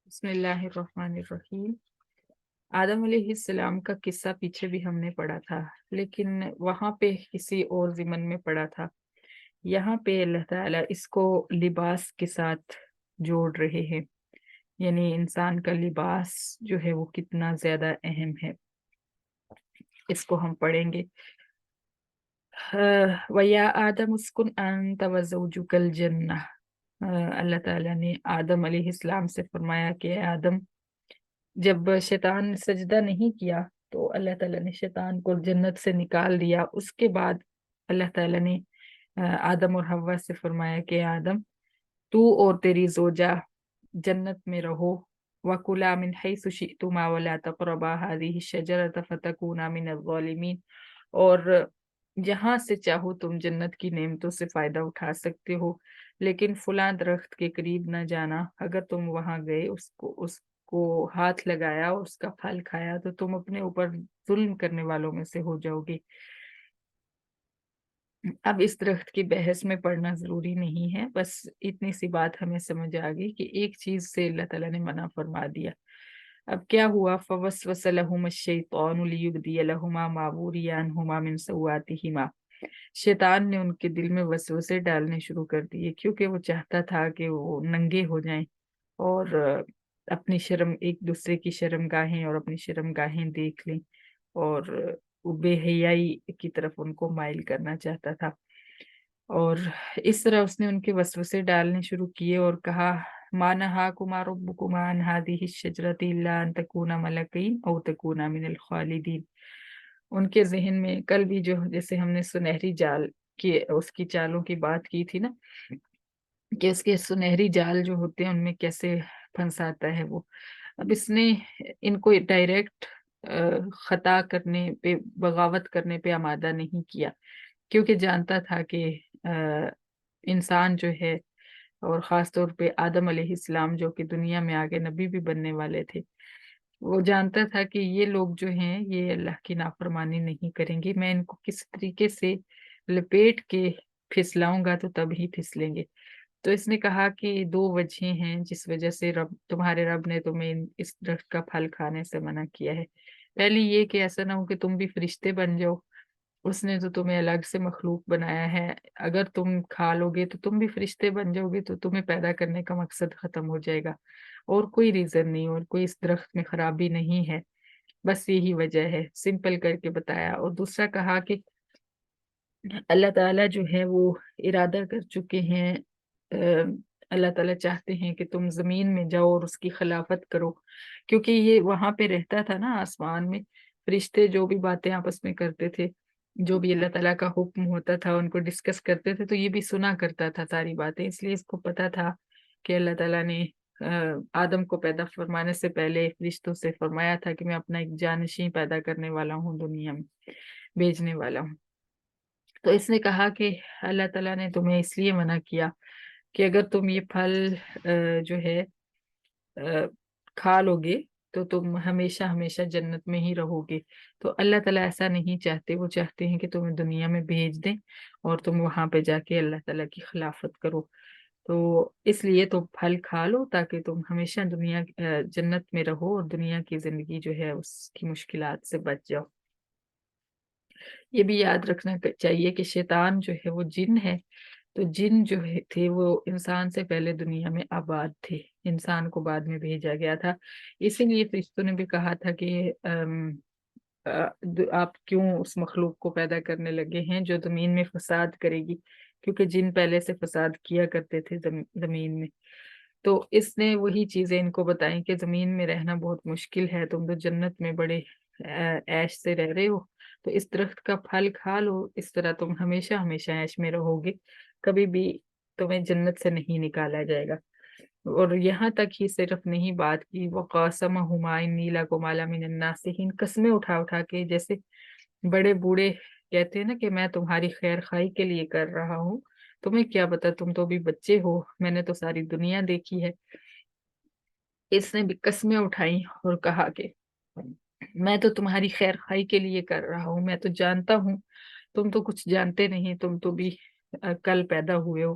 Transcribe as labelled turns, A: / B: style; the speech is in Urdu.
A: بسم اللہ الرحمن الرحیم۔ آدم علیہ السلام کا قصہ پیچھے بھی ہم نے پڑھا تھا، لیکن وہاں پہ کسی اور ضمن میں پڑھا تھا۔ یہاں پہ اللہ تعالیٰ اس کو لباس کے ساتھ جوڑ رہے ہیں، یعنی انسان کا لباس جو ہے وہ کتنا زیادہ اہم ہے، اس کو ہم پڑھیں گے۔ وَيَا آدَمُ اسْكُنْ أَنْتَ وَزَوْجُكَ الْجَنَّةَ۔ اللہ تعالیٰ نے آدم علیہ السلام سے فرمایا کہ اے آدم، جب شیطان نے سجدہ نہیں کیا تو اللہ تعالیٰ نے شیطان کو جنت سے نکال دیا۔ اس کے بعد اللہ تعالیٰ نے آدم اور حوا سے فرمایا کہ آدم، تو اور تیری زوجہ جنت میں رہو، وَكُلَا مِنْ حَيْثُ شِئْتُمَا وَلَا تَقْرَبَا هَذِهِ الشَّجَرَةَ فَتَكُونَا مِنَ الظَّالِمِينَ۔ اور جہاں سے چاہو تم جنت کی نعمتوں سے فائدہ اٹھا سکتے ہو، لیکن فلاں درخت کے قریب نہ جانا۔ اگر تم وہاں گئے، اس کو ہاتھ لگایا اور اس کا پھل کھایا تو تم اپنے اوپر ظلم کرنے والوں میں سے ہو جاؤ گے۔ اب اس درخت کی بحث میں پڑھنا ضروری نہیں ہے، بس اتنی سی بات ہمیں سمجھ آ گئی کہ ایک چیز سے اللہ تعالیٰ نے منع فرما دیا۔ اب کیا ہوا؟ فوسوس لهما الشیطان لیبدی لهما ما وري عنهما من سوآتهما۔ شیطان نے ان کے دل میں وسوسے ڈالنے شروع کر دیے، کیونکہ وہ چاہتا تھا کہ وہ ننگے ہو جائیں اور اپنی شرم، ایک دوسرے کی شرم گاہیں اور اپنی شرم گاہیں دیکھ لیں، اور وہ بے حیائی کی طرف ان کو مائل کرنا چاہتا تھا۔ اور اس طرح اس نے ان کے وسوسے ڈالنے شروع کیے اور کہا، مَا نَهَاكُمَا رَبُّكُمَا عَنْ هَٰذِهِ الشَّجَرَةِ إِلَّا أَن تَكُونَا مَلَكَيْنِ أَوْ تَكُونَا مِنَ الْخَالِدِينَ۔ ان کے ذہن میں کل بھی جو جیسے ہم نے سنہری جال کی اس کی چالوں کی بات کی تھی نا، کہ اس کے سنہری جال جو ہوتے ہیں ان میں کیسے پھنساتا ہے وہ۔ اب اس نے ان کو ڈائریکٹ خطا کرنے پہ، بغاوت کرنے پہ آمادہ نہیں کیا، کیونکہ جانتا تھا کہ انسان جو ہے، اور خاص طور پہ آدم علیہ السلام جو کہ دنیا میں آگے نبی بھی بننے والے تھے، وہ جانتا تھا کہ یہ لوگ جو ہیں یہ اللہ کی نافرمانی نہیں کریں گے، میں ان کو کس طریقے سے لپیٹ کے پھسلاؤں گا تو تب ہی پھسلیں گے۔ تو اس نے کہا کہ دو وجہیں ہیں جس وجہ سے تمہارے رب نے تمہیں اس درخت کا پھل کھانے سے منع کیا ہے۔ پہلی یہ کہ ایسا نہ ہو کہ تم بھی فرشتے بن جاؤ، اس نے تو تمہیں الگ سے مخلوق بنایا ہے، اگر تم کھا لو گے تو تم بھی فرشتے بن جاؤ گے، تو تمہیں پیدا کرنے کا مقصد ختم ہو جائے گا، اور کوئی ریزن نہیں، اور کوئی اس درخت میں خرابی نہیں ہے، بس یہی وجہ ہے، سمپل کر کے بتایا۔ اور دوسرا کہا کہ اللہ تعالیٰ جو ہے وہ ارادہ کر چکے ہیں، اللہ تعالیٰ چاہتے ہیں کہ تم زمین میں جاؤ اور اس کی خلافت کرو، کیونکہ یہ وہاں پہ رہتا تھا نا آسمان میں، فرشتے جو بھی باتیں آپس میں کرتے تھے، جو بھی اللہ تعالیٰ کا حکم ہوتا تھا ان کو ڈسکس کرتے تھے، تو یہ بھی سنا کرتا تھا ساری باتیں، اس لیے اس کو پتا تھا کہ اللہ تعالیٰ نے آدم کو پیدا فرمانے سے پہلے فرشتوں سے فرمایا تھا کہ میں اپنا ایک جانشین پیدا کرنے والا ہوں، دنیا میں بھیجنے والا ہوں۔ تو اس نے کہا کہ اللہ تعالیٰ نے تمہیں اس لیے منع کیا کہ اگر تم یہ پھل جو ہے کھا لو گے تو تم ہمیشہ ہمیشہ جنت میں ہی رہو گے۔ تو اللہ تعالیٰ ایسا نہیں چاہتے، وہ چاہتے ہیں کہ تمہیں دنیا میں بھیج دیں اور تم وہاں پہ جا کے اللہ تعالیٰ کی خلافت کرو۔ تو اس لیے تم پھل کھا لو تاکہ تم ہمیشہ جنت میں رہو اور دنیا کی زندگی جو ہے اس کی مشکلات سے بچ جاؤ۔ یہ بھی یاد رکھنا چاہیے کہ شیطان جو ہے وہ جن ہے، تو جن جو تھے وہ انسان سے پہلے دنیا میں آباد تھے، انسان کو بعد میں بھیجا گیا تھا۔ اسی لیے فرشتوں نے بھی کہا تھا کہ آپ کیوں اس مخلوق کو پیدا کرنے لگے ہیں جو زمین میں فساد کرے گی، کیونکہ جن پہلے سے فساد کیا کرتے تھے زمین میں۔ تو اس نے وہی چیزیں ان کو بتائیں کہ زمین میں رہنا بہت مشکل ہے، تم تو جنت میں بڑے عیش سے رہ رہے ہو، تو اس درخت کا پھل کھا لو، اس طرح تم ہمیشہ ہمیشہ عیش میں رہو گے، کبھی بھی تمہیں جنت سے نہیں نکالا جائے گا۔ اور یہاں تک ہی صرف نہیں بات کی، وَقَاسَمَهُمَا إِنِّي لَكُمَا لَمِنَ النَّاصِحِينَ، قسمیں اٹھا اٹھا کے، جیسے بڑے بوڑھے کہتے ہیں نا کہ میں تمہاری خیر خواہی کے لیے کر رہا ہوں، تمہیں کیا پتا، تم تو بھی بچے ہو، میں نے تو ساری دنیا دیکھی ہے۔ اس نے بھی قسمیں اٹھائی اور کہا کہ میں تو تمہاری خیر خواہی کے لیے کر رہا ہوں، میں تو جانتا ہوں، تم تو کچھ جانتے نہیں، تم تو بھی کل پیدا ہوئے ہو۔